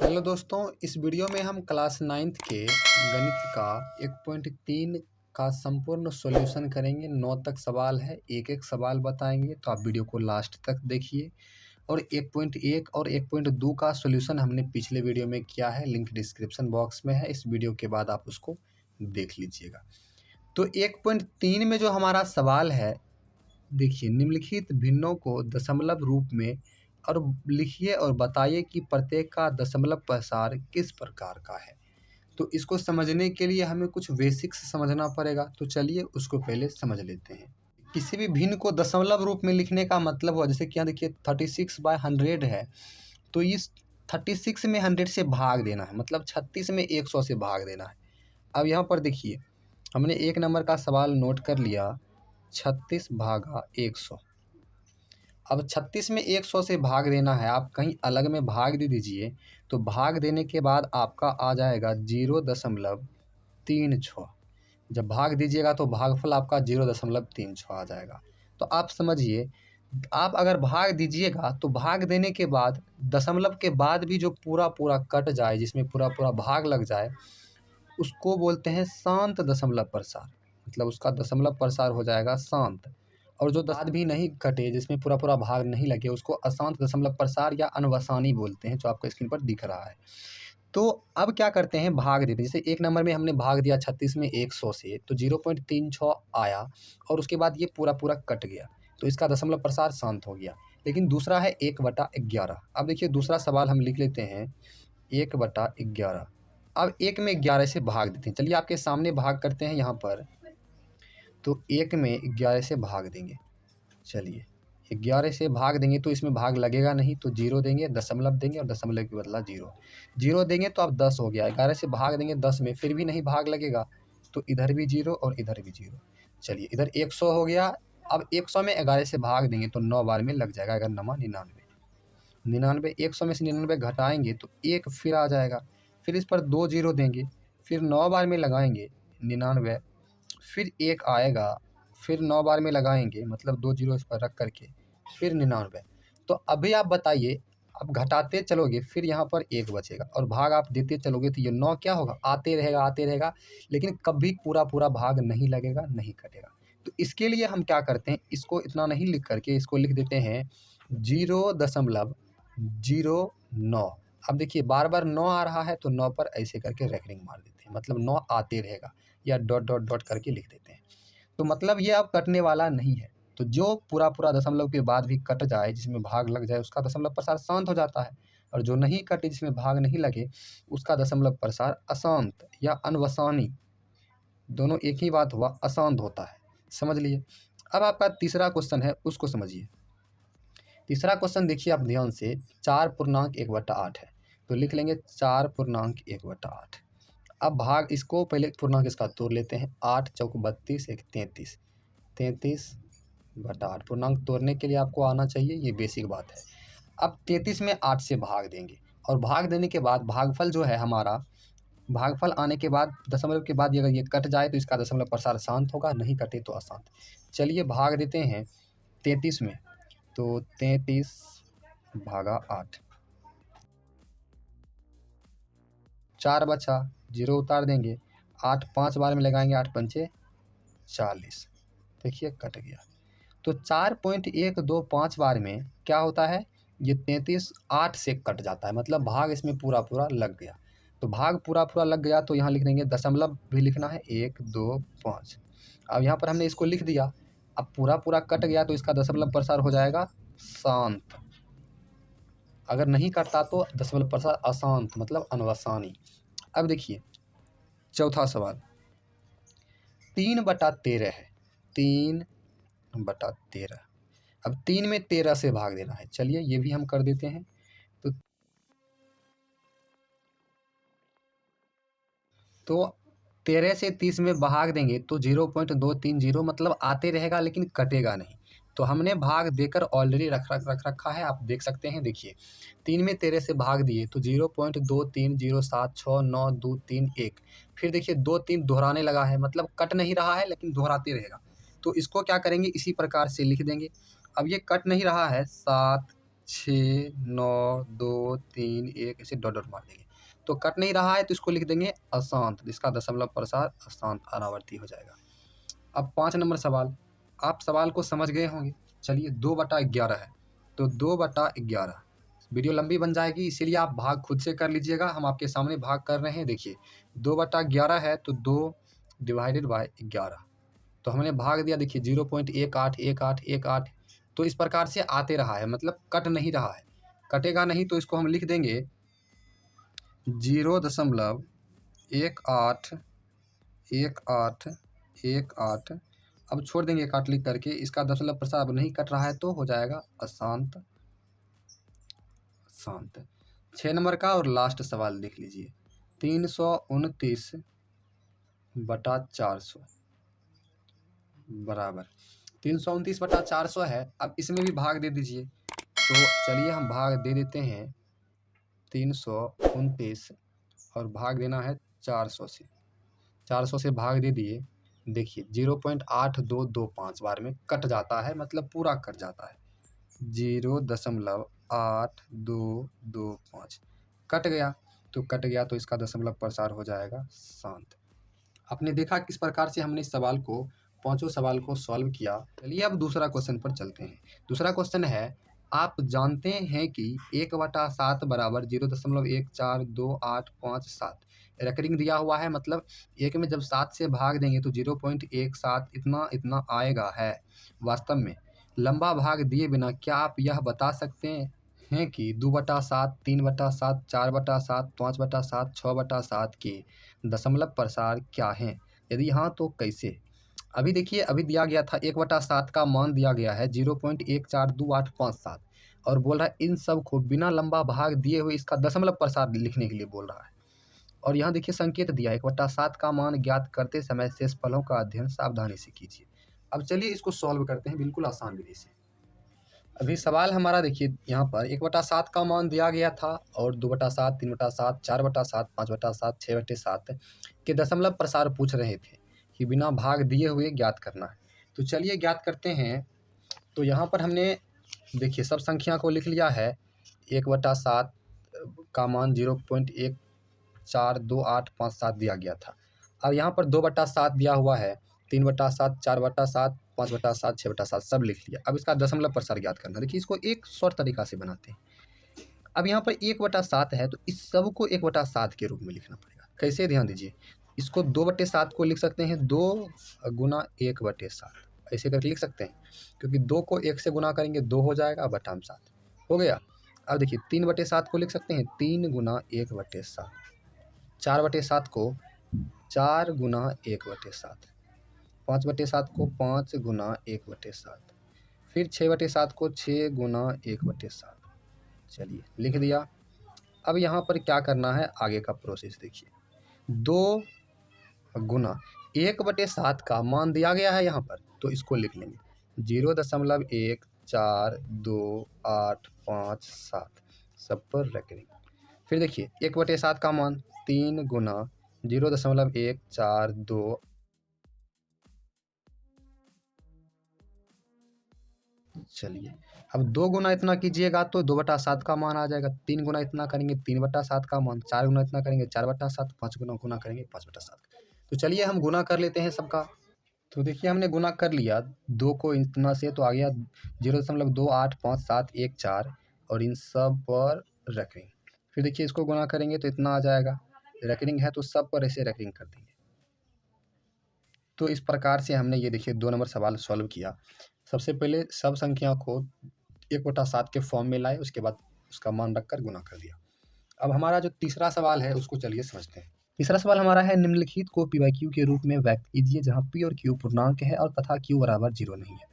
Hello दोस्तों, इस video में हम क्लास 9th के गणित का 1.3 का संपूर्ण सॉल्यूशन करेंगे। 9 तक सवाल है, एक एक सवाल बताएंगे, तो आप वीडियो को लास्ट तक देखिए। और 1.1 और 1.2 का सॉल्यूशन हमने पिछले वीडियो में किया है, लिंक डिस्क्रिप्शन बॉक्स में है। इस वीडियो के बाद आप उसको देख लीजिएगा। तो 1.3 में जो हमारा सवाल है, देखिए, निम्नलिखित भिन्नों को दशमलव रूप में और लिखिए और बताइए कि प्रत्येक का दशमलव प्रसार किस प्रकार का है। तो इसको समझने के लिए हमें कुछ बेसिक्स समझना पड़ेगा, तो चलिए उसको पहले समझ लेते हैं। किसी भी भिन्न को दशमलव रूप में लिखने का मतलब हुआ, जैसे कि यहाँ देखिए 36/100 है, तो इस 36 में 100 से भाग देना है, मतलब 36 में 100 से भाग देना है। अब यहाँ पर देखिए, हमने एक नंबर का सवाल नोट कर लिया, 36/100। अब 36 में 100 से भाग देना है, आप कहीं अलग में भाग दे दीजिए, तो भाग देने के बाद आपका आ जाएगा 0.36। जब भाग दीजिएगा तो भागफल आपका 0.36 आ जाएगा। तो आप समझिए, आप अगर भाग दीजिएगा तो भाग देने के बाद दशमलव के बाद भी जो पूरा पूरा कट जाए, जिसमें पूरा पूरा भाग लग जाए, उसको बोलते हैं शांत दशमलव प्रसार। मतलब उसका दशमलव प्रसार हो जाएगा शांत। और जो दाद भी नहीं कटे, जिसमें पूरा पूरा भाग नहीं लगे, उसको अशांत दशमलव प्रसार या अनवसानी बोलते हैं, जो आपको स्क्रीन पर दिख रहा है। तो अब क्या करते हैं, भाग देते हैं। जैसे एक नंबर में हमने भाग दिया 36 में 100 से, तो 0.36 आया और उसके बाद ये पूरा पूरा कट गया, तो इसका दशमलव प्रसार शांत हो गया। लेकिन दूसरा है 1/11। अब देखिए दूसरा सवाल हम लिख लेते हैं 1/11। अब 1 में 11 से भाग देते हैं। चलिए आपके सामने भाग करते हैं यहाँ पर, तो 1 में 11 से भाग देंगे। चलिए 11 से भाग देंगे तो इसमें भाग लगेगा नहीं, तो 0 देंगे, दशमलव देंगे और दशमलव के बदला 0 देंगे, तो अब 10 हो गया। 11 से भाग देंगे 10 में, फिर भी नहीं भाग लगेगा, तो इधर भी 0 और इधर भी 0। चलिए इधर 100 हो गया। अब 100 में 11 से भाग देंगे तो 9 बार में लग जाएगा। अगर 99 100 में से 99 घटाएंगे तो 1 फिर आ जाएगा। फिर इस पर 2 0 देंगे, फिर 9 बार में लगाएंगे 99, फिर 1 आएगा, फिर 9 बार में लगाएंगे, मतलब 2 0 इस पर रख करके, फिर 99। तो अभी आप बताइए, अब घटाते चलोगे फिर यहाँ पर 1 बचेगा, और भाग आप देते चलोगे तो ये 9 क्या होगा, आते रहेगा, लेकिन कभी पूरा पूरा भाग नहीं लगेगा, नहीं कटेगा। तो इसके लिए हम क्या करते हैं, इसको इतना नहीं लिख करके इसको लिख देते हैं 0.09। अब देखिए बार बार 9 आ रहा है, तो 9 पर ऐसे करके रेखरिंग मार देते हैं, मतलब 9 आते रहेगा, या डॉट डॉट डॉट करके लिख देते हैं। तो मतलब ये अब कटने वाला नहीं है। तो जो पूरा पूरा दशमलव के बाद भी कट जाए, जिसमें भाग लग जाए, उसका दशमलव प्रसार शांत हो जाता है। और जो नहीं कटे, जिसमें भाग नहीं लगे, उसका दशमलव प्रसार अशांत या अनवसानी, दोनों एक ही बात हुआ, अशांत होता है। समझ लिए। अब आपका तीसरा क्वेश्चन है, उसको समझिए। तीसरा क्वेश्चन देखिए आप ध्यान से, 4.1/8 है, तो लिख लेंगे 4.1/8। अब भाग, इसको पहले पूर्णांक इसका तोड़ लेते हैं। 8 चौक 32, 1 33, 33/8। पूर्णांक तोड़ने के लिए आपको आना चाहिए, ये बेसिक बात है। अब 33 में 8 से भाग देंगे, और भाग देने के बाद भागफल जो है हमारा, भागफल आने के बाद दशमलव के बाद अगर ये कट जाए तो इसका दशमलव प्रसार शांत होगा, नहीं कटे तो अशांत। चलिए भाग देते हैं 33 में, तो 33/8, 4 बचा, 0 उतार देंगे, 8 5 बार में लगाएंगे, 8 पंचे 40, देखिए कट गया। तो 4.125 बार में क्या होता है, ये 33 8 से कट जाता है, मतलब भाग इसमें पूरा पूरा लग गया। तो भाग पूरा पूरा लग गया, तो यहाँ लिख देंगे, दशमलव भी लिखना है, 1 2 5। अब यहाँ पर हमने इसको लिख दिया। अब पूरा पूरा कट गया तो इसका दशमलव प्रसार हो जाएगा शांत। अगर नहीं कटता तो दशमलव प्रसार अशांत, मतलब अनवसानी। अब देखिए चौथा सवाल, 3/13 है, 3/13। अब 3 में 13 से भाग देना है। चलिए ये भी हम कर देते हैं। तो 13 से 30 में भाग देंगे तो 0.230, मतलब आते रहेगा लेकिन कटेगा नहीं। तो हमने भाग देकर ऑलरेडी रख रखा है, आप देख सकते हैं। देखिए 3 में 13 से भाग दिए तो 0.230769231। फिर देखिए 2 3 दोहराने लगा है, मतलब कट नहीं रहा है लेकिन दोहराते रहेगा। तो इसको क्या करेंगे, इसी प्रकार से लिख देंगे। अब ये कट नहीं रहा है, 7 6 9 2 3 1 ऐसे डॉट डॉट मार देंगे। तो कट नहीं रहा है तो इसको लिख देंगे अशांत, जिसका दशमलव प्रसार अशांत अनावर्ती हो जाएगा। अब 5 नंबर सवाल, आप सवाल को समझ गए होंगे। चलिए 2/11 है, तो 2/11 वीडियो लंबी बन जाएगी, इसीलिए आप भाग खुद से कर लीजिएगा। हम आपके सामने भाग कर रहे हैं। देखिए 2/11 है तो 2/11, तो हमने भाग दिया। देखिए 0.181818, तो इस प्रकार से आते रहा है, मतलब कट नहीं रहा है। कटेगा नहीं तो इसको हम लिख देंगे 0.1818। अब छोड़ देंगे काट लिख करके, इसका दशमलव प्रसार अब नहीं कट रहा है तो हो जाएगा अशांत। शांत। 6 नंबर का और लास्ट सवाल देख लीजिए, 329/400 बराबर 329/400 है। अब इसमें भी भाग दे दीजिए। तो चलिए हम भाग दे देते हैं 329 और भाग देना है 400 से। 400 से भाग दे दिए। देखिए 0.8225 बार में कट जाता है, मतलब पूरा कट जाता है। 0.8225 कट गया, तो कट गया तो इसका दशमलव प्रसार हो जाएगा शांत। आपने देखा किस प्रकार से हमने इस सवाल को, पांचों सवाल को सॉल्व किया। चलिए अब दूसरा क्वेश्चन पर चलते हैं। दूसरा क्वेश्चन है, आप जानते हैं कि 1/7 बराबर 0.14285 रेकरिंग दिया हुआ है, मतलब एक में जब 7 से भाग देंगे तो 0.17 इतना इतना आएगा है। वास्तव में लंबा भाग दिए बिना क्या आप यह बता सकते हैं कि 2/7, 3/7, 4/7, 5/7, 6/7 के दशमलव प्रसार क्या हैं? यदि हाँ तो कैसे? अभी देखिए, अभी दिया गया था 1/7 का मान दिया गया है 0.142857 और बोल रहा है इन सब को बिना लंबा भाग दिए हुए इसका दशमलव प्रसार लिखने के लिए बोल रहा है। और यहाँ देखिए संकेत दिया है 1/7 का मान ज्ञात करते समय शेष फलों का अध्ययन सावधानी से कीजिए। अब चलिए इसको सॉल्व करते हैं बिल्कुल आसान विधि से। अभी सवाल हमारा देखिए, यहाँ पर 1/7 का मान दिया गया था और 2/7, 3/7, 4/7, 5/7, 6/7 के दशमलव प्रसार पूछ रहे थे कि बिना भाग दिए हुए ज्ञात करना है। तो चलिए ज्ञात करते हैं। तो यहाँ पर हमने देखिए सब संख्या को लिख लिया है। 1/7 का मान 0.142857 दिया गया था। अब यहाँ पर 2/7 दिया हुआ है, 3/7, 4/7, 5/7, 6/7 सब लिख लिया। अब इसका दशमलव प्रसार ज्ञात करना। देखिए इसको एक शॉर्ट तरीका से बनाते हैं। अब यहाँ पर 1/7 है तो इस सब को 1/7 के रूप में लिखना पड़ेगा। कैसे, ध्यान दीजिए। इसको 2/7 को लिख सकते हैं 2 गुना 1/7, ऐसे करके लिख सकते हैं, क्योंकि 2 को 1 से गुना करेंगे 2 हो जाएगा, बटा में 7 हो गया। अब देखिए 3/7 को लिख सकते हैं 3 गुना 1/7, 4/7 को 4 गुना 1/7, 5/7 को 5 गुना 1/7, फिर 6/7 को 6 गुना 1/7। चलिए लिख दिया। अब यहाँ पर क्या करना है, आगे का प्रोसेस देखिए। 2 गुना 1/7 का मान दिया गया है यहाँ पर, तो इसको लिख लेंगे 0.1428557 सब पर रखेंगे। फिर देखिए 1/7 का मान 3 गुना 0.142। चलिए अब 2 गुना इतना कीजिएगा तो 2/7 का मान आ जाएगा। 3 गुना इतना करेंगे 3/7 का मान, 4 गुना इतना करेंगे 4/7, 5 गुना गुना करेंगे 5/7। तो चलिए हम गुना कर लेते हैं सबका। तो देखिए हमने गुना कर लिया 2 को इतना से, तो आ गया 0.285714 और इन सब पर रखेंगे। फिर देखिए इसको गुना करेंगे तो इतना आ जाएगा। रेकरिंग है तो सब पर ऐसे रेकरिंग कर देंगे। तो इस प्रकार से हमने ये देखिए 2 नंबर सवाल सॉल्व किया। सबसे पहले सब संख्या को 1/7 के फॉर्म में लाए, उसके बाद उसका मान रखकर गुना कर दिया। अब हमारा जो तीसरा सवाल है उसको चलिए समझते हैं। तीसरा सवाल हमारा है, निम्नलिखित को पी बाई क्यू के रूप में व्यक्त कीजिए जहाँ पी और क्यू पूर्णांक है और तथा क्यू बराबर 0 नहीं है।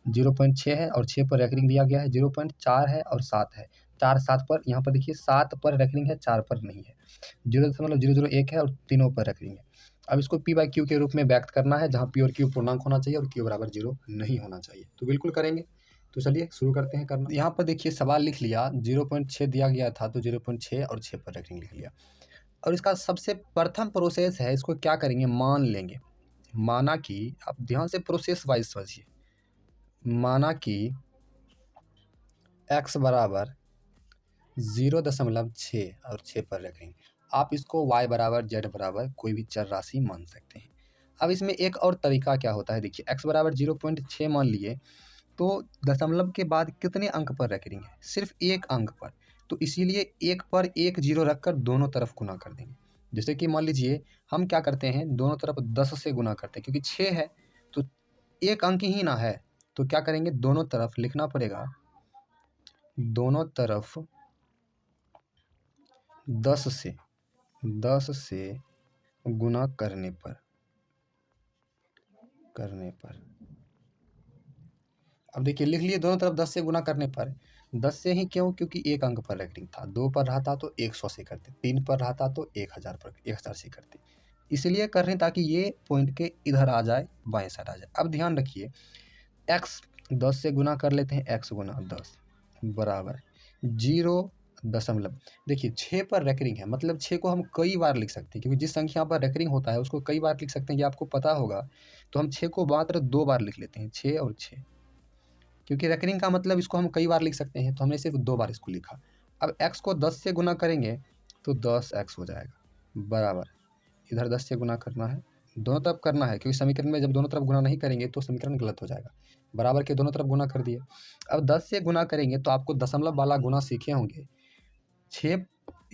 0.6 है और 6 पर रेकरिंग दिया गया है। 0.4 है और 7 है। 4 7 पर, यहाँ पर देखिए 7 पर रेकरिंग है, 4 पर नहीं है। 0.001 है और तीनों पर रेकरिंग है। अब इसको पी बाई क्यू के रूप में व्यक्त करना है जहाँ पी और क्यू पूर्णांक होना चाहिए और क्यू बराबर 0 नहीं होना चाहिए। तो बिल्कुल करेंगे। तो चलिए शुरू करते हैं करना। यहाँ पर देखिए सवाल लिख लिया, 0.6 दिया गया था तो 0.6 और 6 पर रेकरिंग लिख लिया। और इसका सबसे प्रथम प्रोसेस है, इसको क्या करेंगे, मान लेंगे। माना कि, आप ध्यान से प्रोसेस वाइज समझिए। माना कि x बराबर 0.6 और 6 पर रखेंगे। आप इसको y बराबर z बराबर कोई भी चर राशि मान सकते हैं। अब इसमें एक और तरीका क्या होता है, देखिए x बराबर 0.6 मान लिए तो दशमलव के बाद कितने अंक पर रखेंगे, सिर्फ एक अंक पर। तो इसीलिए एक पर एक जीरो रखकर दोनों तरफ गुना कर देंगे। जैसे कि मान लीजिए हम क्या करते हैं, दोनों तरफ 10 से गुना करते हैं, क्योंकि 6 है तो एक अंक ही ना है, तो क्या करेंगे, दोनों तरफ लिखना पड़ेगा, दोनों तरफ 10 से गुना करने पर अब देखिए लिख लिए दोनों तरफ 10 से गुना करने पर। 10 से ही क्यों, क्योंकि एक अंक पर रेटिंग था, 2 पर रहता तो 100 से करते, 3 पर रहता तो 1000 से करते, इसलिए कर रहे हैं ताकि ये पॉइंट के इधर आ जाए, बाएं साइड आ जाए। अब ध्यान रखिए x 10 से गुना कर लेते हैं, x गुना 10 बराबर 0 दशमलव, देखिए 6 पर रेकरिंग है, मतलब 6 को हम कई बार लिख सकते हैं, क्योंकि जिस संख्या पर रेकरिंग होता है उसको कई बार लिख सकते हैं, ये आपको पता होगा। तो हम 6 को मात्र 2 बार लिख लेते हैं, 6 और 6, क्योंकि रेकरिंग का मतलब इसको हम कई बार लिख सकते हैं, तो हमने सिर्फ 2 बार इसको लिखा। अब x को 10 से गुना करेंगे तो 10x हो जाएगा बराबर, इधर 10 से गुना करना है, दोनों तरफ करना है, क्योंकि समीकरण में जब दोनों तरफ गुना नहीं करेंगे तो समीकरण गलत हो जाएगा। बराबर के दोनों तरफ गुना कर दिए। अब 10 से गुना करेंगे तो आपको दशमलव वाला गुना सीखे होंगे, 6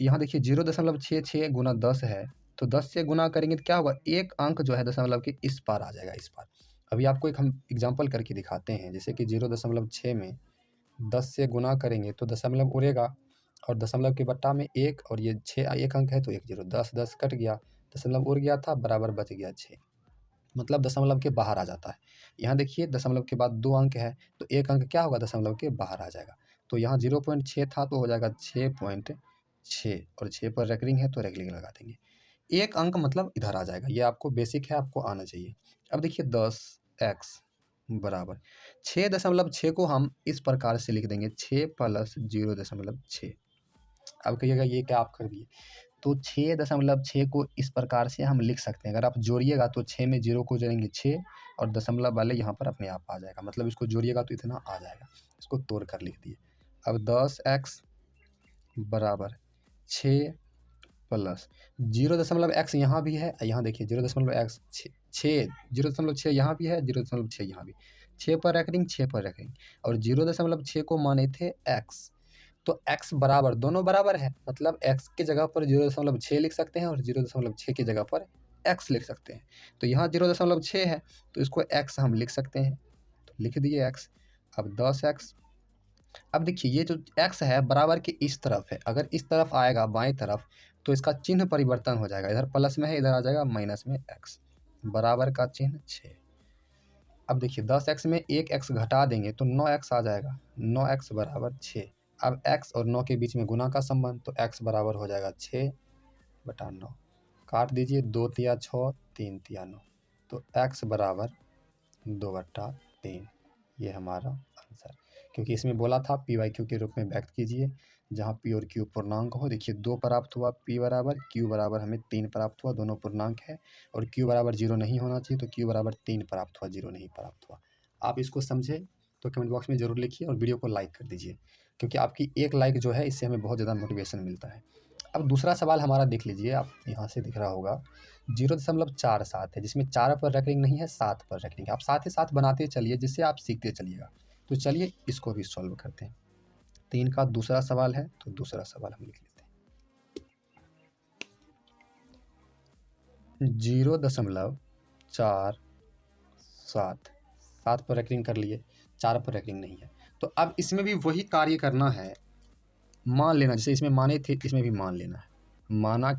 यहाँ देखिए 0.66 गुना 10 है, तो 10 से गुना करेंगे तो क्या होगा, एक अंक जो है दशमलव के इस पार आ जाएगा, इस पार। अभी आपको एक हम एग्जाम्पल करके दिखाते हैं, जैसे कि 0.6 में 10 से गुना करेंगे तो दशमलव उड़ेगा और दशमलव के बट्टा में 1, और ये 6 एक अंक है तो 1 0, 10 10 कट गया, दशमलव उड़ गया था, बराबर बच गया 6, मतलब दशमलव के बाहर आ जाता है। यहाँ देखिए दशमलव के बाद 2 अंक है तो एक अंक क्या होगा, दशमलव के बाहर आ जाएगा। तो यहाँ 0.6 था तो हो जाएगा 6.6, और 6 पर रेकरिंग है तो रेकरिंग लगा देंगे, एक अंक मतलब इधर आ जाएगा। ये आपको बेसिक है, आपको आना चाहिए। अब देखिए 10x बराबर 6.6 को हम इस प्रकार से लिख देंगे, 6 प्लस 0.6। अब कहिएगा ये क्या आप कर दिए, तो 6.6 को इस प्रकार से हम लिख सकते हैं। अगर आप जोड़िएगा तो 6 में 0 को जोड़ेंगे 6, और दशमलव वाले यहाँ पर अपने आप आ जाएगा, मतलब इसको जोड़िएगा तो इतना आ जाएगा, इसको तोड़ कर लिख दिए। अब 10x बराबर 6 प्लस 0.x यहाँ भी है, यहाँ देखिए 0.x 0.6 यहाँ भी है, 0.6 यहाँ भी, 6 पर रेकरिंग 6 पर रेकरिंग, और 0.6 को माने थे x, तो x बराबर दोनों बराबर है, मतलब x के जगह पर 0.6 लिख सकते हैं और 0.6 की जगह पर x लिख सकते हैं। तो यहाँ 0.6 है तो इसको x हम लिख सकते हैं, तो लिख दिए x। अब 10x, अब देखिए ये जो x है बराबर के इस तरफ है, अगर इस तरफ आएगा बाएं तरफ तो इसका चिन्ह परिवर्तन हो जाएगा, इधर प्लस में है इधर आ जाएगा माइनस में x, बराबर का चिन्ह 6। अब देखिए 10x में एक x घटा देंगे तो 9x आ जाएगा, 9x बराबर 6। अब x और 9 के बीच में गुना का संबंध, तो x बराबर हो जाएगा 6/9, काट दीजिए, 2 तिया 6, 3 तिया 9, तो x बराबर 2/3, ये हमारा आंसर। क्योंकि इसमें बोला था p/q के रूप में व्यक्त कीजिए, जहाँ p और q पूर्णांक हो। देखिए 2 प्राप्त हुआ, p बराबर, q बराबर हमें 3 प्राप्त हुआ, दोनों पूर्णांक है, और q बराबर 0 नहीं होना चाहिए, तो q बराबर 3 प्राप्त हुआ, 0 नहीं प्राप्त हुआ। आप इसको समझे तो कमेंट बॉक्स में ज़रूर लिखिए और वीडियो को लाइक कर दीजिए, क्योंकि आपकी एक लाइक जो है इससे हमें बहुत ज़्यादा मोटिवेशन मिलता है। अब दूसरा सवाल हमारा देख लीजिए, आप यहाँ से दिख रहा होगा 0.47 है, जिसमें 4 पर रेकरिंग नहीं है, 7 पर रेकरिंग है। आप साथ ही साथ बनाते चलिए, जिससे आप सीखते चलिएगा। तो चलिए इसको भी सॉल्व करते हैं। 3 का दूसरा सवाल है, तो दूसरा सवाल हम लिख लेते हैं। 0.47, 7 पर रेकरिंग कर लिए, 4 पर रेकरिंग नहीं है, तो अब इसमें भी वही कार्य करना है, मान लेना, जैसे इसमें माने थे इसमें भी मान लेना है। माना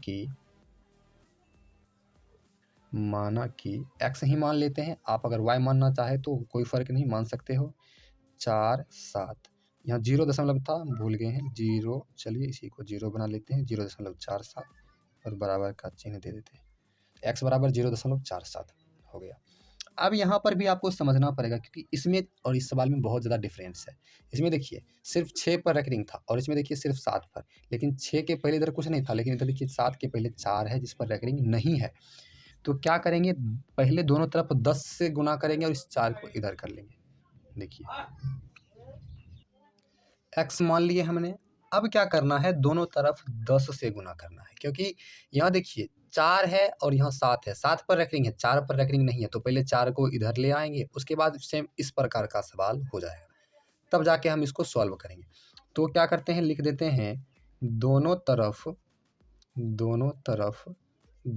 कि x ही मान लेते हैं, आप अगर y मानना चाहे तो कोई फ़र्क नहीं, मान सकते हो। 4 7, यहाँ 0 था, भूल गए हैं 0, चलिए इसी को 0 बना लेते हैं, 0.47 और बराबर का चिन्ह दे देते हैं, x बराबर 0.47 हो गया। अब यहाँ पर भी आपको समझना पड़ेगा, क्योंकि इसमें और इस सवाल में बहुत ज़्यादा डिफरेंस है। इसमें देखिए सिर्फ 6 पर रेकरिंग था, और इसमें देखिए सिर्फ 7 पर, लेकिन 6 के पहले इधर कुछ नहीं था, लेकिन इधर देखिए 7 के पहले 4 है जिस पर रेकरिंग नहीं है। तो क्या करेंगे, पहले दोनों तरफ 10 से गुना करेंगे और इस 4 को इधर कर लेंगे। देखिए x मान लिए हमने। अब क्या करना है, दोनों तरफ 10 से गुना करना है, क्योंकि यहाँ देखिए 4 है और यहाँ 7 है, 7 पर रेकरिंग है, 4 पर रेकरिंग नहीं है, तो पहले 4 को इधर ले आएंगे, उसके बाद सेम इस प्रकार का सवाल हो जाएगा, तब जाके हम इसको सॉल्व करेंगे। तो क्या करते हैं, लिख देते हैं दोनों तरफ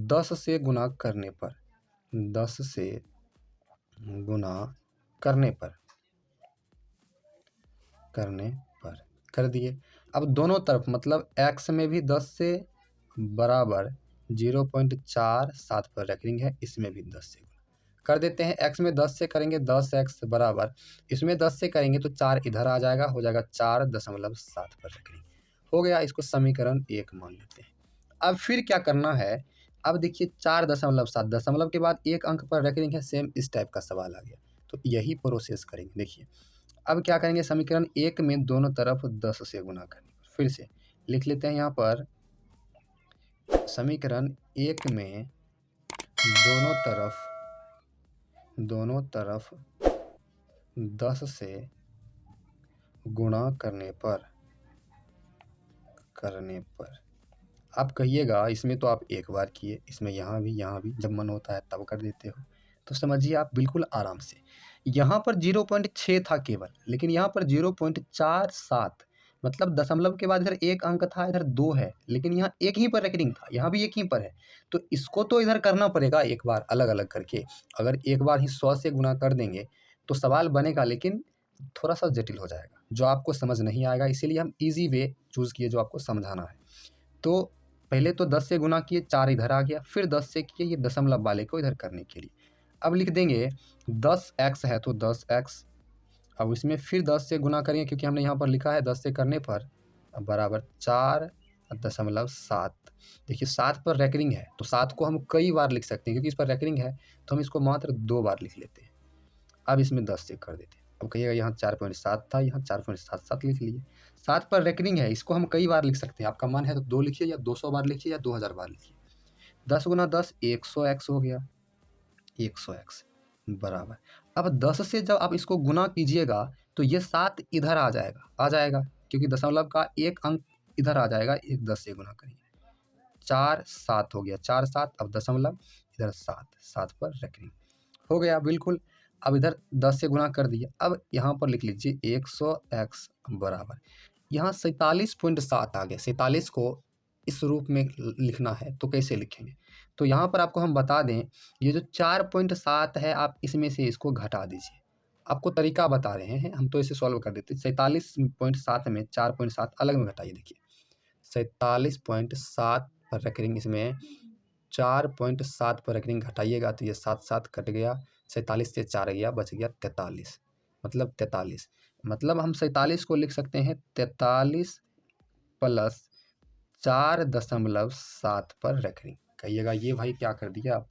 10 से गुना करने पर, 10 से गुना करने पर कर दिए। अब दोनों तरफ मतलब x में भी 10 से बराबर 0.47 पर रेकरिंग है, इसमें भी 10 से गुना कर देते हैं। x में 10 से करेंगे 10x बराबर, इसमें 10 से करेंगे तो 4 इधर आ जाएगा, हो जाएगा 4.7 पर रेकरिंग हो गया। इसको समीकरण 1 मान लेते हैं। अब फिर क्या करना है, अब देखिए 4.7 दशमलव के बाद एक अंक पर रेकरिंग है, सेम इस टाइप का सवाल आ गया, तो यही प्रोसेस करेंगे। देखिए अब क्या करेंगे, समीकरण 1 में दोनों तरफ 10 से गुना करेंगे। फिर से लिख लेते हैं यहाँ पर, समीकरण 1 में दोनों तरफ 10 से गुणा करने पर आप कहिएगा इसमें तो आप एक बार किए, इसमें यहाँ भी जब मन होता है तब कर देते हो, तो समझिए आप बिल्कुल आराम से। यहाँ पर 0.6 था केवल, लेकिन यहाँ पर 0.47, मतलब दशमलव के बाद इधर एक अंक था, इधर 2 है, लेकिन यहाँ एक ही पर रेकरिंग था, यहाँ भी एक ही पर है, तो इसको तो इधर करना पड़ेगा एक बार अलग अलग करके। अगर एक बार ही 100 से गुना कर देंगे तो सवाल बनेगा, लेकिन थोड़ा सा जटिल हो जाएगा, जो आपको समझ नहीं आएगा। इसीलिए हम ईजी वे चूज़ किए जो आपको समझाना है। तो पहले तो 10 से गुना किए, 4 इधर आ गया, फिर 10 से किए ये दशमलव वाले को इधर करने के लिए। अब लिख देंगे 10x है तो 10x, अब इसमें फिर 10 से गुना करेंगे, क्योंकि हमने यहाँ पर लिखा है 10 से करने पर बराबर 4.7। देखिए 7 पर रेकरिंग है तो 7 को हम कई बार लिख सकते हैं, क्योंकि इस पर रेकरिंग है तो हम इसको मात्र 2 बार लिख लेते हैं। अब इसमें 10 से कर देते हैं। अब कहिएगा यहाँ 4.7 था, यहाँ 4.77 लिख लिए। 7 पर रेकरिंग है, इसको हम कई बार लिख सकते हैं, आपका मन है तो 2 लिखिए, या 200 बार लिखिए, या 2000 बार लिखिए। 10 गुना 10 100x हो गया, 100x बराबर। अब 10 से जब आप इसको गुना कीजिएगा तो ये 7 इधर आ जाएगा, क्योंकि दशमलव का एक अंक इधर आ जाएगा, एक 10 से गुना करेंगे, 4 7 हो गया, 4 7, अब दशमलव इधर 7 पर रेकरिंग हो गया बिल्कुल। अब इधर 10 से गुना कर दिया। अब यहाँ पर लिख लीजिए 100x बराबर, यहाँ 47.7 आ गया। 47 को इस रूप में लिखना है तो कैसे लिखेंगे, तो यहाँ पर आपको हम बता दें, ये जो 4.7 है आप इसमें से इसको घटा दीजिए। आपको तरीका बता रहे हैं, हम तो इसे सॉल्व कर देते हैं। 47.7 में 4.7 अलग में घटाइए। देखिए 47.7 पर रेकरिंग, इसमें 4.7 पर रेकरिंग घटाइएगा तो ये 7 7 कट गया, 47 से 4 गया, बच गया 43, मतलब 43। मतलब हम 47 को लिख सकते हैं 43 प्लस 4.7 पर रेकरिंग। कहिएगा ये भाई क्या कर दिया आप,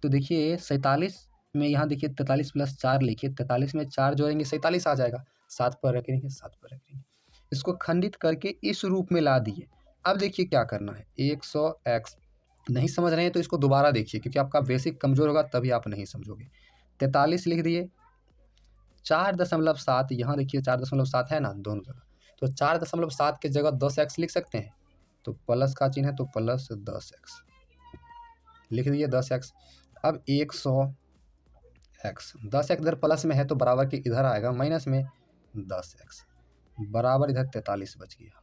तो देखिए 47 में यहाँ देखिए 43 प्लस 4 लिखिए, 43 में 4 जोड़ेंगे 47 आ जाएगा, 7 पर रेकरिंग है, 7 पर रेकरिंग। इसको खंडित करके इस रूप में ला दिए। अब देखिए क्या करना है, 100x नहीं समझ रहे हैं तो इसको दोबारा देखिए, क्योंकि आपका बेसिक कमज़ोर होगा तभी आप नहीं समझोगे। 43 लिख दिए, 4.7 यहाँ देखिए 4.7 है ना दोनों जगह, तो 4.7 की जगह 10x लिख सकते हैं, तो प्लस का चिन्ह है तो प्लस 10x लिख दिए, 10x। अब 100x, 10x इधर प्लस में है तो बराबर के इधर आएगा, माइनस में 10x बराबर इधर 43 बच गया।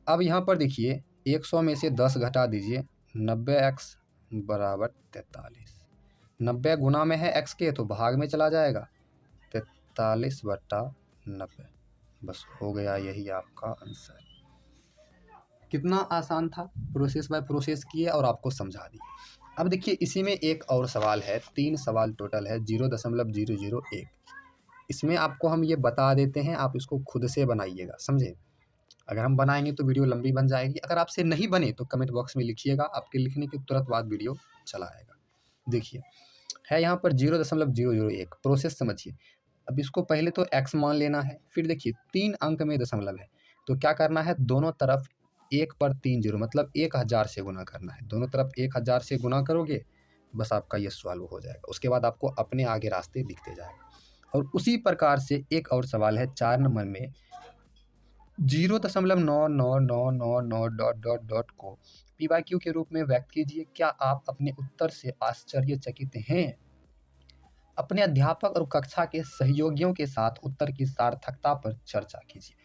अब यहाँ पर देखिए 100 में से 10 घटा दीजिए, 90x बराबर 43। 90 गुना में है x के तो भाग में चला जाएगा, 43/90, बस हो गया, यही आपका आंसर। कितना आसान था, प्रोसेस बाय प्रोसेस किए और आपको समझा दिए। अब देखिए इसी में एक और सवाल है, 3 सवाल टोटल है, 0.001। इसमें आपको हम ये बता देते हैं, आप इसको खुद से बनाइएगा, समझे। अगर हम बनाएंगे तो वीडियो लंबी बन जाएगी, अगर आपसे नहीं बने तो कमेंट बॉक्स में लिखिएगा, आपके लिखने के तुरंत बाद वीडियो चला आएगा। देखिए है यहाँ पर 0.001, प्रोसेस समझिए। अब इसको पहले तो x मान लेना है, फिर देखिए 3 अंक में दशमलव है, तो क्या करना है, दोनों तरफ 1 पर 3 0, मतलब 1000 से गुना करना है। दोनों तरफ 1000 से गुना करोगे, बस आपका ये सॉल्व हो जाएगा। उसके बाद आपको अपने आगे रास्ते दिखते जाएगा। और उसी प्रकार से एक और सवाल है 4 नंबर में, 0.9999 को पी बाई क्यू के रूप में व्यक्त कीजिए। क्या आप अपने उत्तर से आश्चर्यचकित हैं? अपने अध्यापक और कक्षा के सहयोगियों के साथ उत्तर की सार्थकता पर चर्चा कीजिए।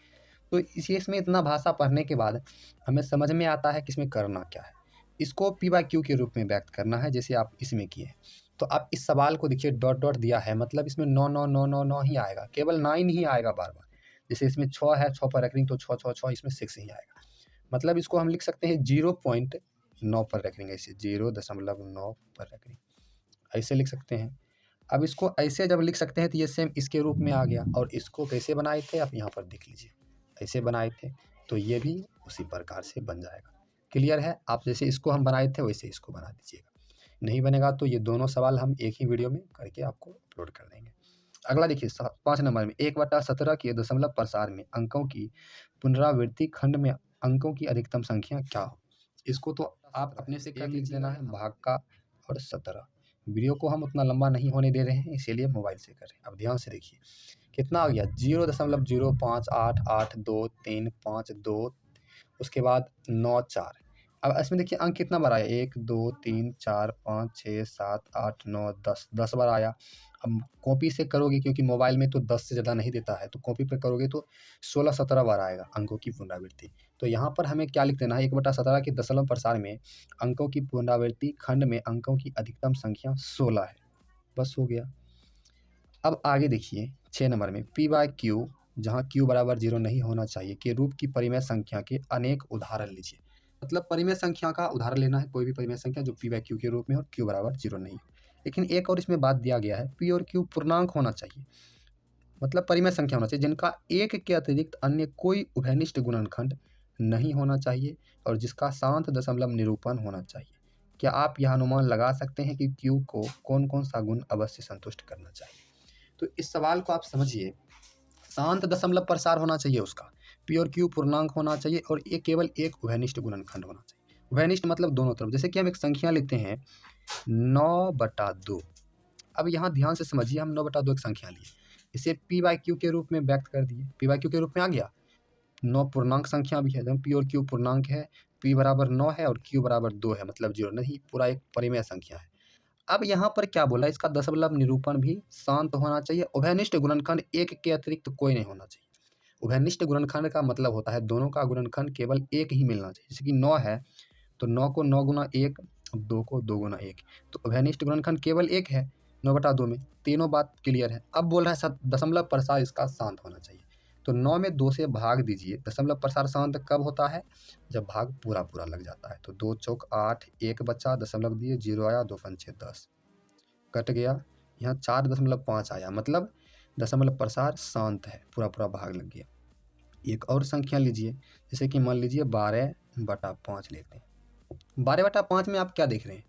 तो इसी इसमें इतना भाषा पढ़ने के बाद हमें समझ में आता है कि इसमें करना क्या है। इसको पी बाई क्यू के रूप में व्यक्त करना है, जैसे आप इसमें किए। तो आप इस सवाल को देखिए, डॉट डॉट दिया है, मतलब इसमें 9 ही आएगा, केवल 9 ही आएगा बार बार। जैसे इसमें 6 है, 6 पर रखेंगे तो 6 इसमें 6 ही आएगा। मतलब इसको हम लिख सकते हैं 0.9 पर रखेंगे, ऐसे 0.9 पर रखेंगे, ऐसे लिख सकते हैं। अब इसको ऐसे जब लिख सकते हैं तो ये सेम इसके रूप में आ गया। और इसको कैसे बनाए थे आप यहाँ पर देख लीजिए, ऐसे बनाए थे, तो ये भी उसी प्रकार से बन जाएगा। क्लियर है? आप जैसे इसको हम बनाए थे वैसे इसको बना दीजिएगा। नहीं बनेगा तो ये दोनों सवाल हम एक ही वीडियो में करके आपको अपलोड कर देंगे। अगला देखिए 5 नंबर में 1/17 के दशमलव प्रसार में अंकों की पुनरावृत्ति खंड में अंकों की अधिकतम संख्या क्या हो? इसको तो आप अपने से कर लिख देना है, भाग का और 17। वीडियो को हम उतना लंबा नहीं होने दे रहे हैं, इसीलिए मोबाइल से कर रहे हैं। अब ध्यान से देखिए कितना आ गया, 0.0588352, उसके बाद 9 4। अब इसमें देखिए अंक कितना बार आया, 1 2 3 4 5 6 7 8 9 10 बार आया। अब कॉपी से करोगे, क्योंकि मोबाइल में तो 10 से ज़्यादा नहीं देता है, तो कॉपी पे करोगे तो 16-17 बार आएगा अंकों की पुनरावृत्ति। तो यहाँ पर हमें क्या लिख देना है, 1/17 के दशमलव प्रसार में अंकों की पुनरावृत्ति खंड में अंकों की अधिकतम संख्या 16 है। बस हो गया। अब आगे देखिए 6 नंबर में पी बाई क्यू, जहाँ क्यू बराबर 0 नहीं होना चाहिए, के रूप की परिमेय संख्या के अनेक उदाहरण लीजिए। मतलब परिमेय संख्या का उदाहरण लेना है, कोई भी परिमेय संख्या जो पी बाई क्यू के रूप में हो, क्यू बराबर 0 नहीं हो। लेकिन एक और इसमें बात दिया गया है, पी और क्यू पूर्णांक होना चाहिए, मतलब परिमेय संख्या होना चाहिए जिनका एक के अतिरिक्त अन्य कोई उभयनिष्ठ गुणनखंड नहीं होना चाहिए और जिसका शांत दशमलव निरूपण होना चाहिए। क्या आप यह अनुमान लगा सकते हैं कि क्यू को कौन कौन सा गुण अवश्य संतुष्ट करना चाहिए? तो इस सवाल को आप समझिए, शांत दशमलव प्रसार होना चाहिए उसका, पी और क्यू पूर्णांक होना चाहिए और ये केवल एक उभयनिष्ठ गुणनखंड होना चाहिए। उभयनिष्ठ मतलब दोनों तरफ। जैसे कि हम एक संख्या लिखते हैं 9/2। अब यहाँ ध्यान से समझिए, हम 9/2 एक संख्या लिए, इसे पी बाई क्यू के रूप में व्यक्त कर दिए। पी बाई क्यू के रूप में आ गया। 9 पूर्णांक संख्या भी है, जब पी और क्यू पूर्णांक है, पी बराबर 9 है और क्यू बराबर 2 है, मतलब 0 नहीं, पूरा एक परिमेय संख्या है। अब यहाँ पर क्या बोला, इसका दशमलव निरूपण भी शांत होना चाहिए। उभयनिष्ठ गुणनखंड एक के अतिरिक्त कोई नहीं होना चाहिए। उभयनिष्ठ गुणनखंड का मतलब होता है दोनों का गुणनखंड केवल एक ही मिलना चाहिए। जैसे कि 9 है तो 9 को 9 गुना 1, 2 को 2 गुना 1, तो उभयनिष्ठ गुणनखंड केवल एक है 9/2 में। तीनों बात क्लियर है। अब बोल रहा है दशमलव प्रसार इसका शांत होना चाहिए, तो 9 में 2 से भाग दीजिए। दशमलव प्रसार शांत कब होता है, जब भाग पूरा पूरा लग जाता है। तो 2 चौक 8, 1 बचा, दशमलव दिए, 0 आया, 2 पंचे 10, कट गया। यहाँ 4.5 आया, मतलब दशमलव प्रसार शांत है, पूरा पूरा भाग लग गया। एक और संख्या लीजिए, जैसे कि मान लीजिए 12/5 लेते हैं। 12/5 में आप क्या देख रहे हैं,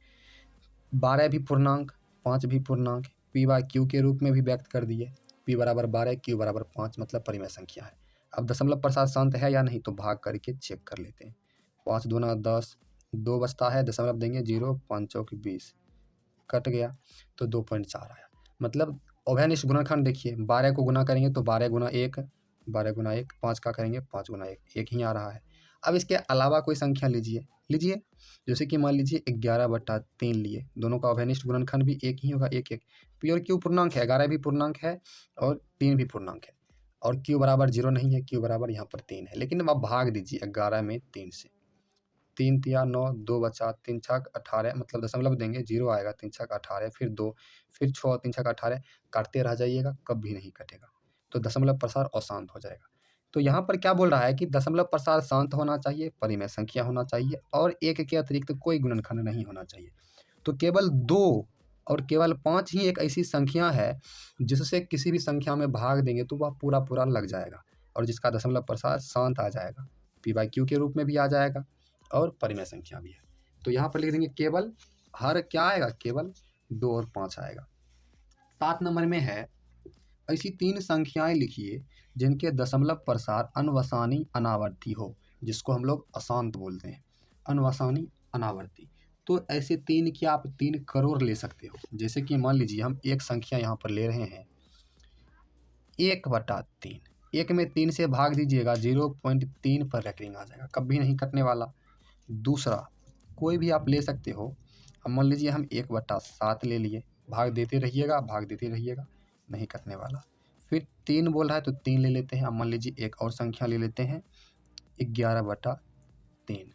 12 भी पूर्णांक, 5 भी पूर्णांक, पी बाई क्यू के रूप में भी व्यक्त कर दिए। पी बराबर 12, क्यू बराबर 5, मतलब परिमेय संख्या है। अब दशमलव प्रसार शांत है या नहीं, तो भाग करके चेक कर लेते हैं। 5 दूना 10, 2 बचता है, दशमलव देंगे 0, 5 चौक 20, कट गया, तो 2.4 आया। मतलब उभयनिष्ठ गुणनखंड देखिए, 12 को गुना करेंगे तो 12 गुना 1, 12 गुना 1, 5 का करेंगे 5 गुना 1, 1 ही आ रहा है। अब इसके अलावा कोई संख्या लीजिए, जैसे कि मान लीजिए 11/3 लिए, दोनों का उभयनिष्ठ गुणनखंड भी एक ही होगा, 1 1। पी और क्यू पूर्णांक है, 11 भी पूर्णांक है और 3 भी पूर्णांक है, और क्यू बराबर 0 नहीं है, क्यू बराबर यहाँ पर 3 है। लेकिन अब भाग दीजिए 11 में 3 से, 3 तिया 9, 2 बचा, 3 छक 18, मतलब दशमलव देंगे 0 आएगा, 3 छक 18, फिर 2, फिर 6, 3 छक 18, काटते रह जाइएगा, कभी नहीं कटेगा, तो दशमलव प्रसार अशांत हो जाएगा। तो यहाँ पर क्या बोल रहा है कि दशमलव प्रसार शांत होना चाहिए, परिमेय संख्या होना चाहिए और एक के अतिरिक्त कोई गुणनखंड नहीं होना चाहिए। तो केवल 2 और केवल 5 ही एक ऐसी संख्या है जिससे किसी भी संख्या में भाग देंगे तो वह पूरा पूरा लग जाएगा और जिसका दशमलव प्रसार शांत आ जाएगा, पी बाई क्यू के रूप में भी आ जाएगा और परिमेय संख्या भी है। तो यहाँ पर लिख देंगे केवल, हर क्या आएगा, केवल 2 और 5 आएगा। 7 नंबर में है, ऐसी 3 संख्याएं लिखिए जिनके दशमलव प्रसार अनवसानी अनावर्ती हो, जिसको हम लोग अशांत बोलते हैं, अनवसानी अनावर्ती। तो ऐसे 3 की आप 3 करोड़ ले सकते हो। जैसे कि मान लीजिए हम एक संख्या यहाँ पर ले रहे हैं 1/3, 1 में 3 से भाग दीजिएगा 0.3 पर रेकरिंग आ जाएगा, कभी नहीं कटने वाला। दूसरा कोई भी आप ले सकते हो। अब मान लीजिए हम 1/7 ले लिए, भाग देते रहिएगा, भाग देते रहिएगा, नहीं कटने वाला। फिर 3 बोल रहा है तो 3 ले लेते हैं। अब मान लीजिए एक और संख्या ले लेते हैं 11/3,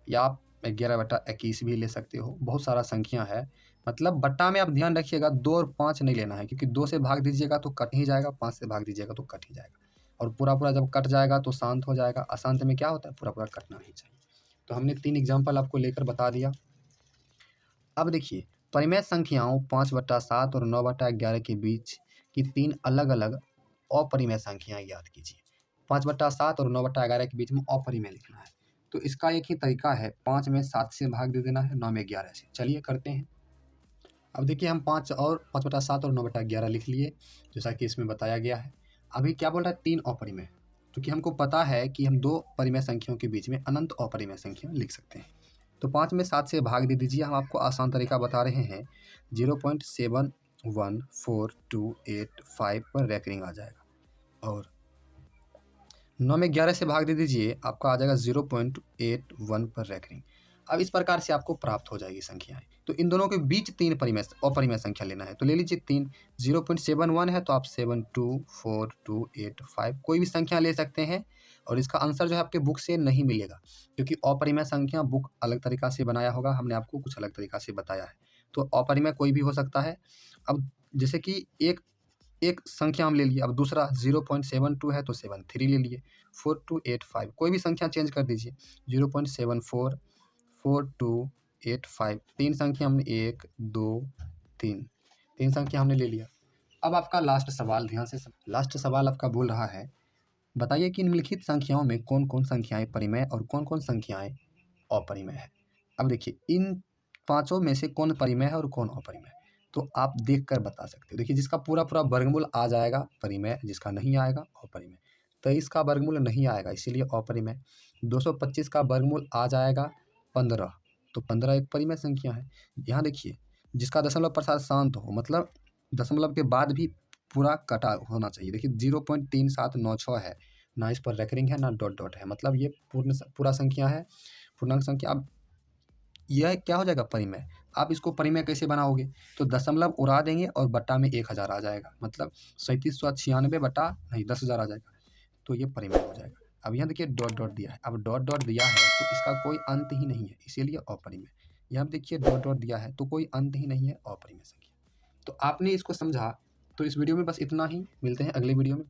या आप 11/21 भी ले सकते हो। बहुत सारा संख्या है, मतलब बट्टा में आप ध्यान रखिएगा 2 और 5 नहीं लेना है, क्योंकि 2 से भाग दीजिएगा तो कट ही जाएगा, 5 से भाग दीजिएगा तो कट ही जाएगा। और पूरा पूरा जब कट जाएगा तो शांत हो जाएगा, अशांत में क्या होता है, पूरा पूरा कटना ही चाहिए। तो हमने 3 एग्जाम्पल आपको लेकर बता दिया। अब देखिए परिमेय संख्याओं 5/7 और 9/11 के बीच की 3 अलग अलग अपरिमेय संख्याएं याद कीजिए। 5/7 और 9/11 के बीच में अपरिमेय लिखना है, तो इसका एक ही तरीका है, 5 में 7 से भाग दे देना है, 9 में 11 से। चलिए करते हैं। अब देखिए हम 5/7 और 9/11 लिख लिए, जैसा कि इसमें बताया गया है। अभी क्या बोल रहा है, 3 अपरिमेय, क्योंकि हमको पता है कि हम 2 परिमेय संख्याओं के बीच में अनंत अपरिमेय संख्या लिख सकते हैं। तो 5 में 7 से भाग दे दीजिए, हम आपको आसान तरीका बता रहे हैं। 0.71428 पर रेकरिंग आ जाएगा। और 9 में 11 से भाग दे दीजिए, आपका आ जाएगा 0.81 पर रेकरिंग। अब इस प्रकार से आपको प्राप्त हो जाएगी संख्याएं। तो इन दोनों के बीच 3 परिमेय अपरिमेय संख्या लेना है, तो ले लीजिए 3। 0.71 है तो आप 724285 कोई भी संख्या ले सकते हैं। और इसका आंसर जो है आपके बुक से नहीं मिलेगा, क्योंकि अपरिमेय संख्या बुक अलग तरीका से बनाया होगा, हमने आपको कुछ अलग तरीका से बताया है। तो अपरिमेय कोई भी हो सकता है। अब जैसे कि एक एक संख्या हम ले लिए, अब दूसरा 0.72 है तो 73 ले लिए, 4285 कोई भी संख्या चेंज कर दीजिए। 0.74 4285 3 संख्या हमने 1 2 3 संख्या हमने ले लिया। अब आपका लास्ट सवाल ध्यान से लास्ट सवाल आपका बोल रहा है, बताइए कि निम्नलिखित संख्याओं में कौन कौन संख्याएं परिमेय और कौन कौन संख्याएं अपरिमेय है। अब देखिए इन पांचों में से कौन परिमेय है और कौन अपरिमेय, तो आप देख कर बता सकते हो। देखिए जिसका पूरा पूरा वर्गमूल आ जाएगा परिमेय, जिसका नहीं आएगा अपरिमेय। 23 का वर्गमूल नहीं आएगा इसीलिए अपरिमेय। 225 का वर्गमूल आ जाएगा 15, तो 15 एक परिमेय संख्या है। यहाँ देखिए जिसका दशमलव प्रसाद शांत हो, मतलब दशमलव के बाद भी पूरा कटा होना चाहिए। देखिए 0.3796 है, ना इस पर रेकरिंग है ना डॉट डॉट है, मतलब ये पूरा संख्या है, पूर्णांक संख्या। अब यह क्या हो जाएगा, परिमेय। आप इसको परिमेय कैसे बनाओगे, तो दशमलव उड़ा देंगे और बट्टा में 1000 आ जाएगा, मतलब 3796 बटा नहीं 10,000 आ जाएगा, तो ये परिमेय हो जाएगा। अब यहाँ देखिए डॉट डॉट दिया है, अब डॉट डॉट दिया है तो इसका कोई अंत ही नहीं है, इसीलिए अपरिमेय। यहाँ देखिए डॉट डॉट दिया है तो कोई अंत ही नहीं है, अपरिमेय संख्या। तो आपने इसको समझा, तो इस वीडियो में बस इतना ही, मिलते हैं अगले वीडियो में।